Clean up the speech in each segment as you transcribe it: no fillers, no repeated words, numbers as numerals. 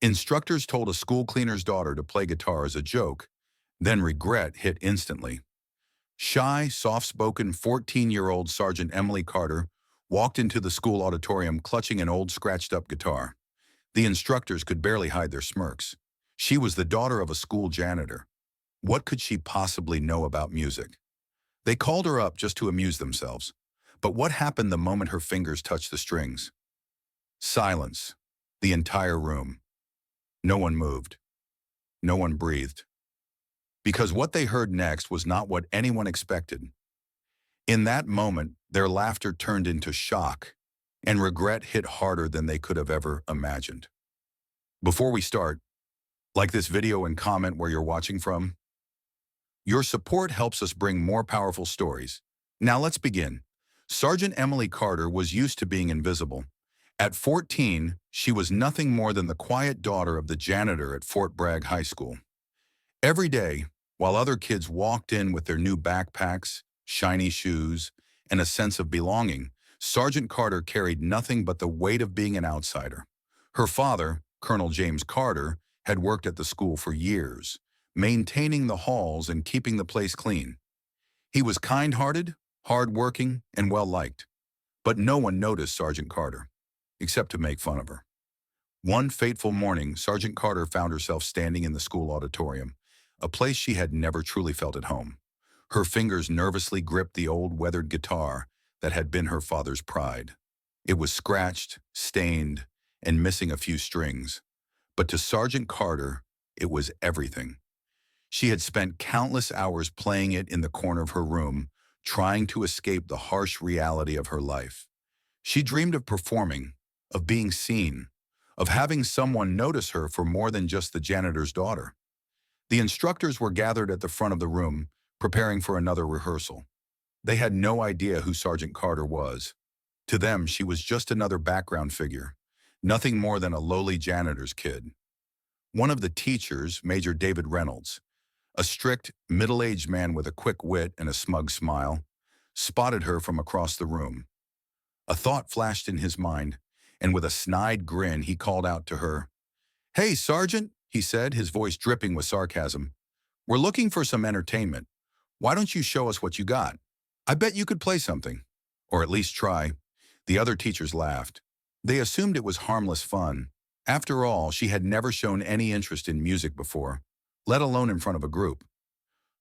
Instructors told a school cleaner's daughter to play guitar as a joke, then regret hit instantly. Shy, soft-spoken 14-year-old Sergeant Emily Carter walked into the school auditorium clutching an old scratched-up guitar. The instructors could barely hide their smirks. She was the daughter of a school janitor. What could she possibly know about music? They called her up just to amuse themselves. But what happened the moment her fingers touched the strings? Silence. The entire room. No one moved. No one breathed. Because what they heard next was not what anyone expected. In that moment, their laughter turned into shock, and regret hit harder than they could have ever imagined. Before we start, like this video and comment where you're watching from. Your support helps us bring more powerful stories. Now let's begin. Sergeant Emily Carter was used to being invisible. At 14, she was nothing more than the quiet daughter of the janitor at Fort Bragg High School. Every day, while other kids walked in with their new backpacks, shiny shoes, and a sense of belonging, Sergeant Carter carried nothing but the weight of being an outsider. Her father, Colonel James Carter, had worked at the school for years, maintaining the halls and keeping the place clean. He was kind-hearted, hard-working, and well-liked. But no one noticed Sergeant Carter, except to make fun of her. One fateful morning, Sergeant Carter found herself standing in the school auditorium, a place she had never truly felt at home. Her fingers nervously gripped the old weathered guitar that had been her father's pride. It was scratched, stained, and missing a few strings. But to Sergeant Carter, it was everything. She had spent countless hours playing it in the corner of her room, trying to escape the harsh reality of her life. She dreamed of performing, of being seen, of having someone notice her for more than just the janitor's daughter. The instructors were gathered at the front of the room, preparing for another rehearsal. They had no idea who Sergeant Carter was. To them, she was just another background figure, nothing more than a lowly janitor's kid. One of the teachers, Major David Reynolds, a strict, middle-aged man with a quick wit and a smug smile, spotted her from across the room. A thought flashed in his mind, and with a snide grin, he called out to her. "Hey, Sergeant," he said, his voice dripping with sarcasm. "We're looking for some entertainment. Why don't you show us what you got? I bet you could play something. Or at least try." The other teachers laughed. They assumed it was harmless fun. After all, she had never shown any interest in music before, let alone in front of a group.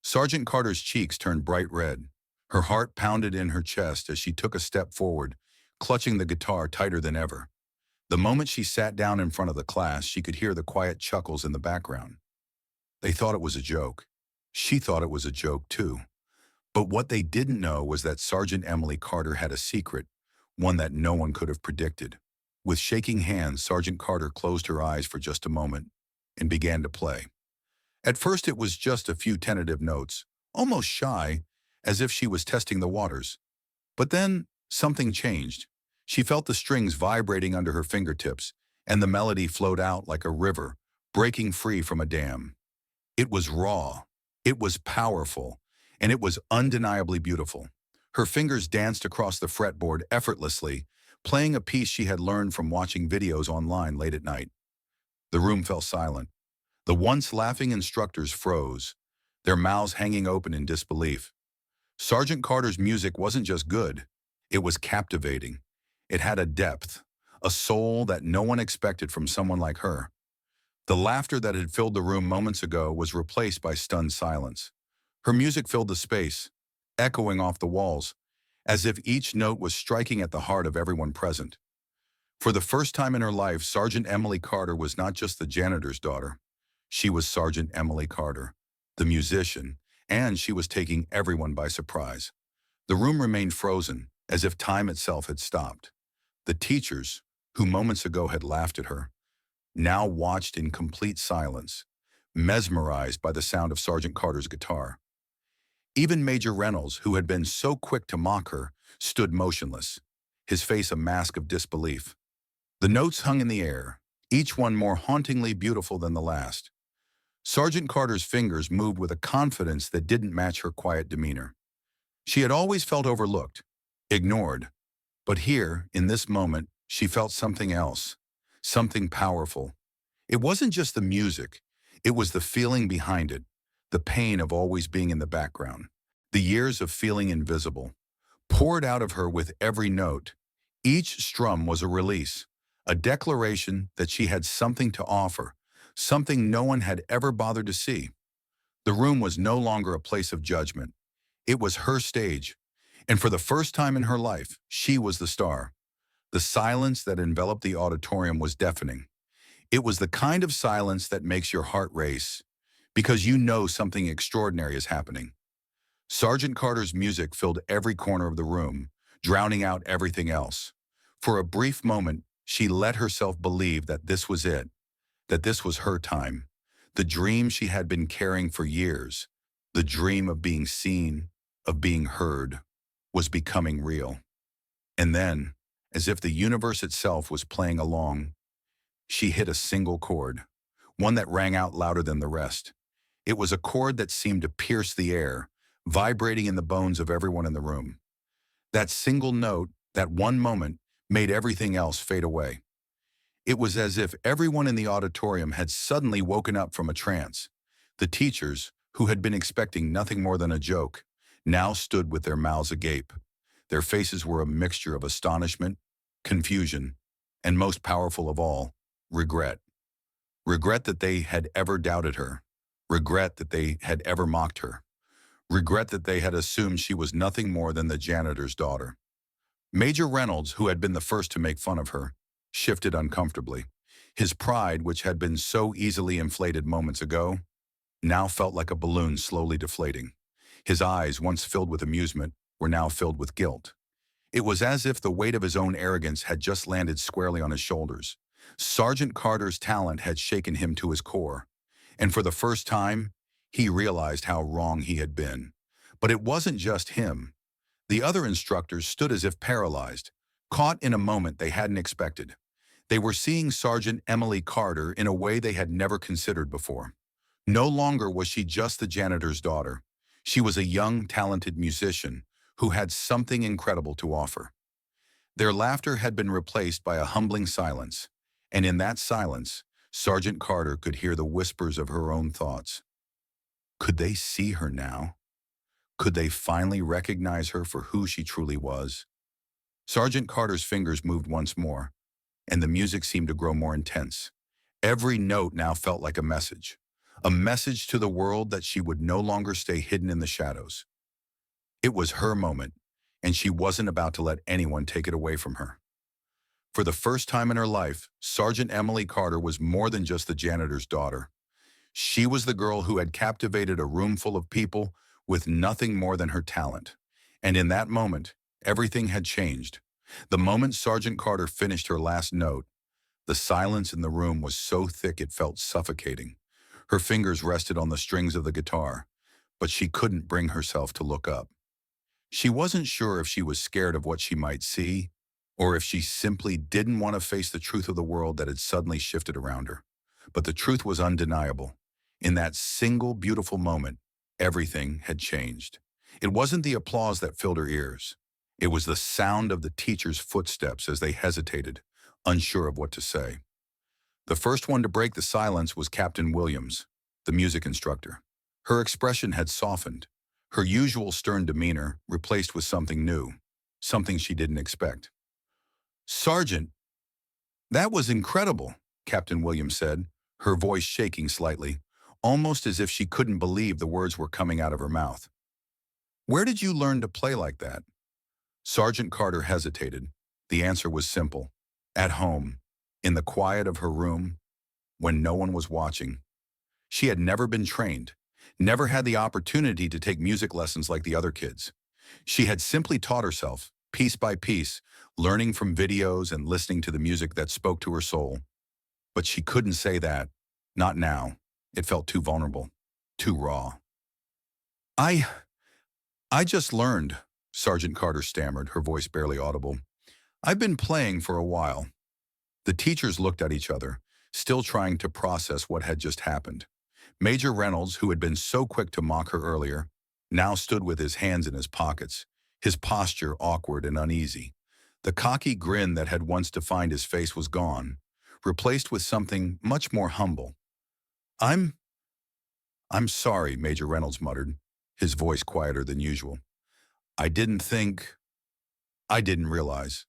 Sergeant Carter's cheeks turned bright red. Her heart pounded in her chest as she took a step forward, clutching the guitar tighter than ever. The moment she sat down in front of the class, she could hear the quiet chuckles in the background. They thought it was a joke. She thought it was a joke, too. But what they didn't know was that Sergeant Emily Carter had a secret, one that no one could have predicted. With shaking hands, Sergeant Carter closed her eyes for just a moment and began to play. At first, it was just a few tentative notes, almost shy, as if she was testing the waters. But then, something changed. She felt the strings vibrating under her fingertips, and the melody flowed out like a river, breaking free from a dam. It was raw, it was powerful, and it was undeniably beautiful. Her fingers danced across the fretboard effortlessly, playing a piece she had learned from watching videos online late at night. The room fell silent. The once laughing instructors froze, their mouths hanging open in disbelief. Sergeant Carter's music wasn't just good, it was captivating. It had a depth, a soul that no one expected from someone like her. The laughter that had filled the room moments ago was replaced by stunned silence. Her music filled the space, echoing off the walls, as if each note was striking at the heart of everyone present. For the first time in her life, Sergeant Emily Carter was not just the janitor's daughter. She was Sergeant Emily Carter, the musician, and she was taking everyone by surprise. The room remained frozen, as if time itself had stopped. The teachers, who moments ago had laughed at her, now watched in complete silence, mesmerized by the sound of Sergeant Carter's guitar. Even Major Reynolds, who had been so quick to mock her, stood motionless, his face a mask of disbelief. The notes hung in the air, each one more hauntingly beautiful than the last. Sergeant Carter's fingers moved with a confidence that didn't match her quiet demeanor. She had always felt overlooked, ignored, but here, in this moment, she felt something else, something powerful. It wasn't just the music, it was the feeling behind it, the pain of always being in the background, the years of feeling invisible, poured out of her with every note. Each strum was a release, a declaration that she had something to offer, something no one had ever bothered to see. The room was no longer a place of judgment. It was her stage, and for the first time in her life, she was the star. The silence that enveloped the auditorium was deafening. It was the kind of silence that makes your heart race, because you know something extraordinary is happening. Sergeant Carter's music filled every corner of the room, drowning out everything else. For a brief moment, she let herself believe that this was it, that this was her time. The dream she had been carrying for years, the dream of being seen, of being heard, was becoming real. And then, as if the universe itself was playing along, she hit a single chord, one that rang out louder than the rest. It was a chord that seemed to pierce the air, vibrating in the bones of everyone in the room. That single note, that one moment, made everything else fade away. It was as if everyone in the auditorium had suddenly woken up from a trance. The teachers, who had been expecting nothing more than a joke, now stood with their mouths agape. Their faces were a mixture of astonishment, confusion, and most powerful of all, regret. Regret that they had ever doubted her. Regret that they had ever mocked her. Regret that they had assumed she was nothing more than the janitor's daughter. Major Reynolds, who had been the first to make fun of her, shifted uncomfortably. His pride, which had been so easily inflated moments ago, now felt like a balloon slowly deflating. His eyes, once filled with amusement, were now filled with guilt. It was as if the weight of his own arrogance had just landed squarely on his shoulders. Sergeant Carter's talent had shaken him to his core, and for the first time, he realized how wrong he had been. But it wasn't just him. The other instructors stood as if paralyzed, caught in a moment they hadn't expected. They were seeing Sergeant Emily Carter in a way they had never considered before. No longer was she just the janitor's daughter. She was a young, talented musician who had something incredible to offer. Their laughter had been replaced by a humbling silence, and in that silence, Sergeant Carter could hear the whispers of her own thoughts. Could they see her now? Could they finally recognize her for who she truly was? Sergeant Carter's fingers moved once more, and the music seemed to grow more intense. Every note now felt like a message to the world that she would no longer stay hidden in the shadows. It was her moment, and she wasn't about to let anyone take it away from her. For the first time in her life, Sergeant Emily Carter was more than just the janitor's daughter. She was the girl who had captivated a room full of people with nothing more than her talent. And in that moment, everything had changed. The moment Sergeant Carter finished her last note, the silence in the room was so thick it felt suffocating. Her fingers rested on the strings of the guitar, but she couldn't bring herself to look up. She wasn't sure if she was scared of what she might see, or if she simply didn't want to face the truth of the world that had suddenly shifted around her. But the truth was undeniable. In that single beautiful moment, everything had changed. It wasn't the applause that filled her ears. It was the sound of the teacher's footsteps as they hesitated, unsure of what to say. The first one to break the silence was Captain Williams, the music instructor. Her expression had softened, her usual stern demeanor replaced with something new, something she didn't expect. "Sergeant, that was incredible," Captain Williams said, her voice shaking slightly, almost as if she couldn't believe the words were coming out of her mouth. "Where did you learn to play like that?" Sergeant Carter hesitated. The answer was simple. At home, in the quiet of her room, when no one was watching. She had never been trained, never had the opportunity to take music lessons like the other kids. She had simply taught herself, piece by piece, learning from videos and listening to the music that spoke to her soul. But she couldn't say that. Not now. It felt too vulnerable, too raw. I I just learned," Sergeant Carter stammered, her voice barely audible. "I've been playing for a while." The teachers looked at each other, still trying to process what had just happened. Major Reynolds, who had been so quick to mock her earlier, now stood with his hands in his pockets, his posture awkward and uneasy. The cocky grin that had once defined his face was gone, replaced with something much more humble. I'm, I'm sorry, Major Reynolds muttered, his voice quieter than usual. I didn't think, I didn't realize.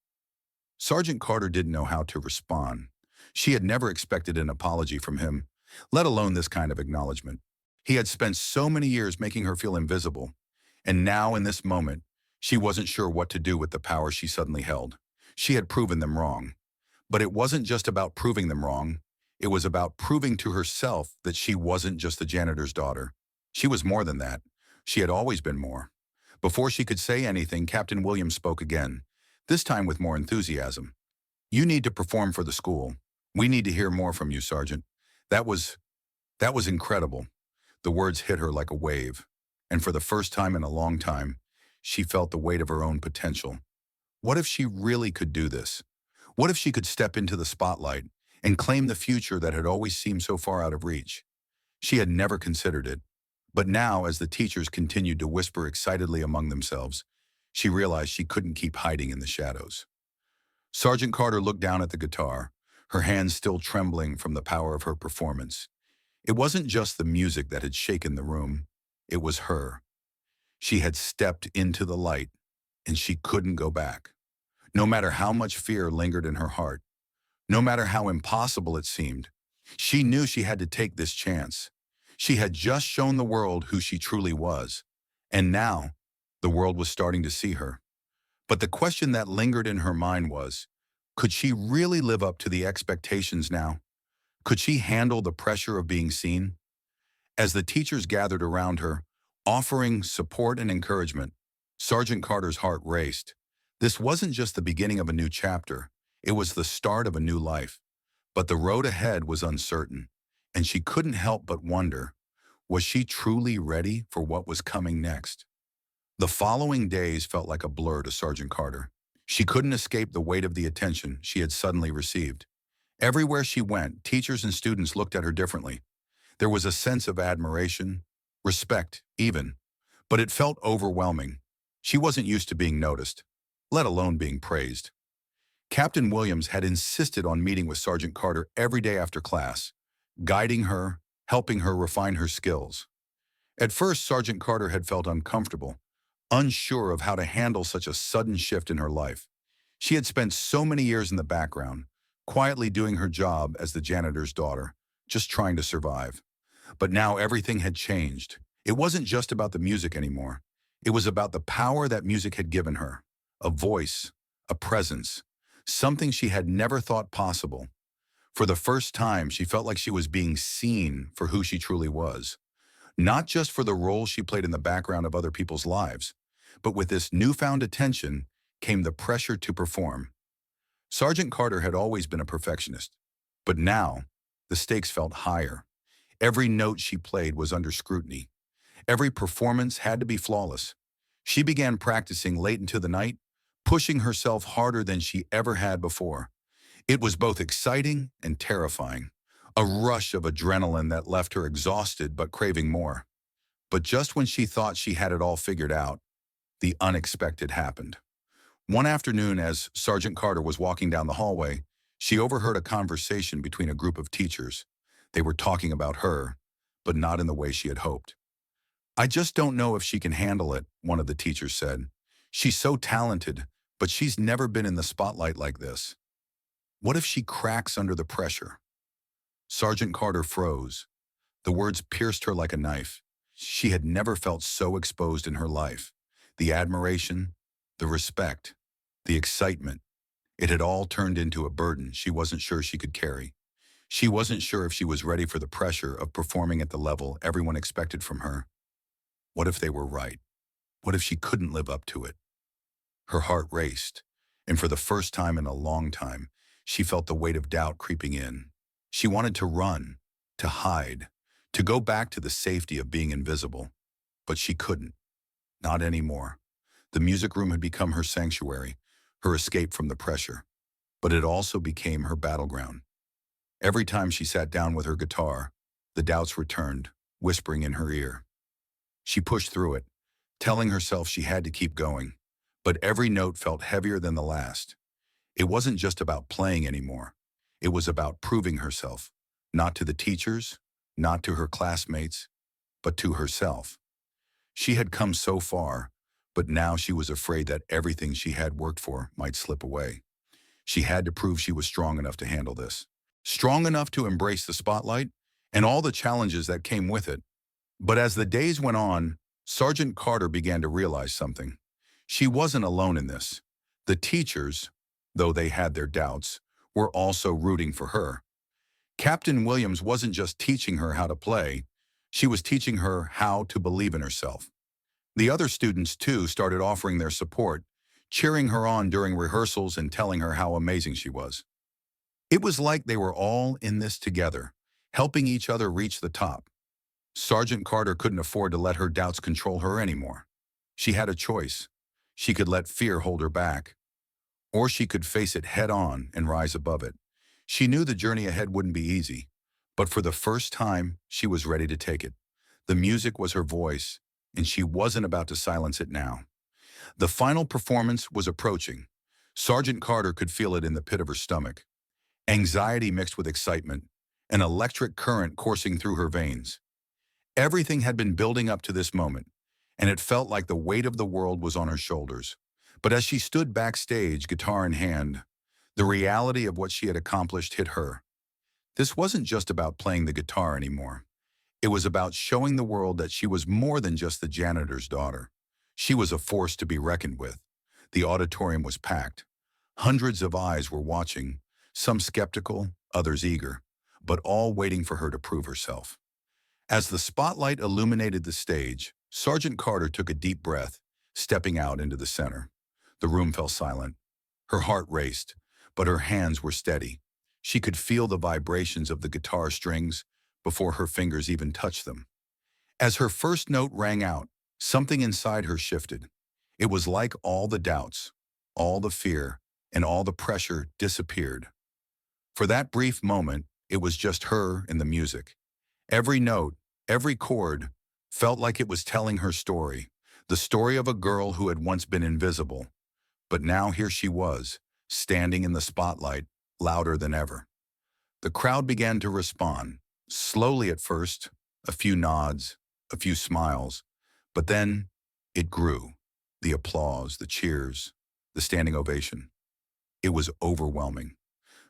Sergeant Carter didn't know how to respond. She had never expected an apology from him, let alone this kind of acknowledgement. He had spent so many years making her feel invisible, and now in this moment, she wasn't sure what to do with the power she suddenly held. She had proven them wrong. But it wasn't just about proving them wrong. It was about proving to herself that she wasn't just the janitor's daughter. She was more than that. She had always been more. Before she could say anything, Captain Williams spoke again, this time with more enthusiasm. You need to perform for the school. We need to hear more from you, Sergeant. That was, that was incredible. The words hit her like a wave. And for the first time in a long time, she felt the weight of her own potential. What if she really could do this? What if she could step into the spotlight and claim the future that had always seemed so far out of reach? She had never considered it. But now, as the teachers continued to whisper excitedly among themselves, she realized she couldn't keep hiding in the shadows. Sergeant Carter looked down at the guitar, her hands still trembling from the power of her performance. It wasn't just the music that had shaken the room. It was her. She had stepped into the light, and she couldn't go back. No matter how much fear lingered in her heart, no matter how impossible it seemed, she knew she had to take this chance. She had just shown the world who she truly was, and now the world was starting to see her. But the question that lingered in her mind was, could she really live up to the expectations now? Could she handle the pressure of being seen? As the teachers gathered around her, offering support and encouragement, Sergeant Carter's heart raced. This wasn't just the beginning of a new chapter, it was the start of a new life. But the road ahead was uncertain, and she couldn't help but wonder, was she truly ready for what was coming next? The following days felt like a blur to Sergeant Carter. She couldn't escape the weight of the attention she had suddenly received. Everywhere she went, teachers and students looked at her differently. There was a sense of admiration, respect, even, but it felt overwhelming. She wasn't used to being noticed, let alone being praised. Captain Williams had insisted on meeting with Sergeant Carter every day after class, guiding her, helping her refine her skills. At first, Sergeant Carter had felt uncomfortable, unsure of how to handle such a sudden shift in her life. She had spent so many years in the background, quietly doing her job as the janitor's daughter, just trying to survive. But now everything had changed. It wasn't just about the music anymore. It was about the power that music had given her, a voice, a presence, something she had never thought possible. For the first time, she felt like she was being seen for who she truly was, not just for the role she played in the background of other people's lives, but with this newfound attention came the pressure to perform. Sergeant Carter had always been a perfectionist, but now the stakes felt higher. Every note she played was under scrutiny. Every performance had to be flawless. She began practicing late into the night, pushing herself harder than she ever had before. It was both exciting and terrifying, a rush of adrenaline that left her exhausted but craving more. But just when she thought she had it all figured out, the unexpected happened. One afternoon, as Sergeant Carter was walking down the hallway, she overheard a conversation between a group of teachers. They were talking about her, but not in the way she had hoped. I just don't know if she can handle it, one of the teachers said. She's so talented, but she's never been in the spotlight like this. What if she cracks under the pressure? Sergeant Carter froze. The words pierced her like a knife. She had never felt so exposed in her life. The admiration, the respect, the excitement. It had all turned into a burden she wasn't sure she could carry. She wasn't sure if she was ready for the pressure of performing at the level everyone expected from her. What if they were right? What if she couldn't live up to it? Her heart raced, and for the first time in a long time, she felt the weight of doubt creeping in. She wanted to run, to hide, to go back to the safety of being invisible. But she couldn't. Not anymore. The music room had become her sanctuary, her escape from the pressure. But it also became her battleground. Every time she sat down with her guitar, the doubts returned, whispering in her ear. She pushed through it, telling herself she had to keep going. But every note felt heavier than the last. It wasn't just about playing anymore. It was about proving herself, not to the teachers, not to her classmates, but to herself. She had come so far, but now she was afraid that everything she had worked for might slip away. She had to prove she was strong enough to handle this. Strong enough to embrace the spotlight and all the challenges that came with it. But as the days went on, Sergeant Carter began to realize something. She wasn't alone in this. The teachers, though they had their doubts, were also rooting for her. Captain Williams wasn't just teaching her how to play, she was teaching her how to believe in herself. The other students, too, started offering their support, cheering her on during rehearsals and telling her how amazing she was. It was like they were all in this together, helping each other reach the top. Sergeant Carter couldn't afford to let her doubts control her anymore. She had a choice. She could let fear hold her back, or she could face it head on and rise above it. She knew the journey ahead wouldn't be easy, but for the first time, she was ready to take it. The music was her voice, and she wasn't about to silence it now. The final performance was approaching. Sergeant Carter could feel it in the pit of her stomach. Anxiety mixed with excitement, an electric current coursing through her veins. Everything had been building up to this moment, and it felt like the weight of the world was on her shoulders. But as she stood backstage, guitar in hand, the reality of what she had accomplished hit her. This wasn't just about playing the guitar anymore. It was about showing the world that she was more than just the janitor's daughter. She was a force to be reckoned with. The auditorium was packed. Hundreds of eyes were watching, some skeptical, others eager, but all waiting for her to prove herself. As the spotlight illuminated the stage, Sergeant Carter took a deep breath, stepping out into the center. The room fell silent. Her heart raced, but her hands were steady. She could feel the vibrations of the guitar strings before her fingers even touched them. As her first note rang out, something inside her shifted. It was like all the doubts, all the fear, and all the pressure disappeared. For that brief moment, it was just her and the music. Every note, every chord, felt like it was telling her story, the story of a girl who had once been invisible. But now here she was, standing in the spotlight, louder than ever. The crowd began to respond, slowly at first, a few nods, a few smiles, but then it grew. The applause, the cheers, the standing ovation. It was overwhelming.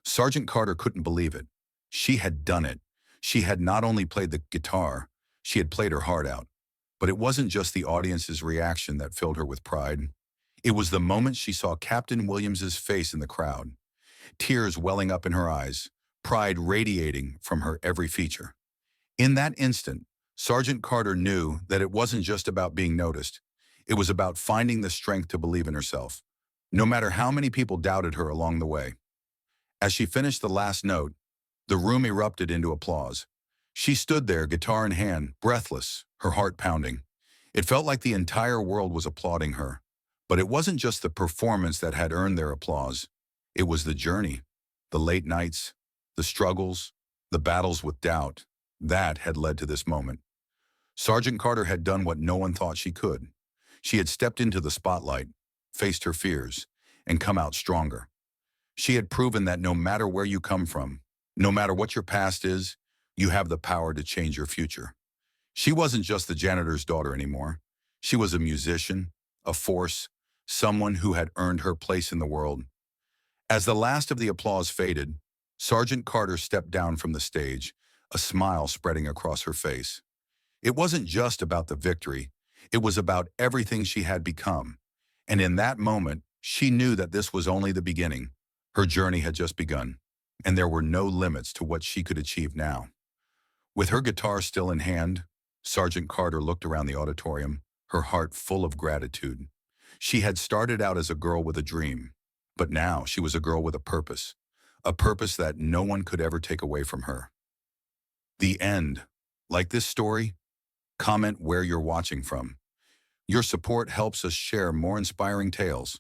Sergeant Carter couldn't believe it. She had done it. She had not only played the guitar, she had played her heart out. But it wasn't just the audience's reaction that filled her with pride. It was the moment she saw Captain Williams's face in the crowd, tears welling up in her eyes, pride radiating from her every feature. In that instant, Sergeant Carter knew that it wasn't just about being noticed. It was about finding the strength to believe in herself, no matter how many people doubted her along the way. As she finished the last note, the room erupted into applause. She stood there, guitar in hand, breathless, her heart pounding. It felt like the entire world was applauding her. But it wasn't just the performance that had earned their applause. It was the journey, the late nights, the struggles, the battles with doubt. That had led to this moment. Sergeant Carter had done what no one thought she could. She had stepped into the spotlight, faced her fears, and come out stronger. She had proven that no matter where you come from, no matter what your past is, you have the power to change your future. She wasn't just the janitor's daughter anymore. She was a musician, a force, someone who had earned her place in the world. As the last of the applause faded, Sergeant Carter stepped down from the stage, a smile spreading across her face. It wasn't just about the victory, it was about everything she had become. And in that moment, she knew that this was only the beginning. Her journey had just begun, and there were no limits to what she could achieve now. With her guitar still in hand, Sergeant Carter looked around the auditorium, her heart full of gratitude. She had started out as a girl with a dream, but now she was a girl with a purpose that no one could ever take away from her. The end. Like this story? Comment where you're watching from. Your support helps us share more inspiring tales.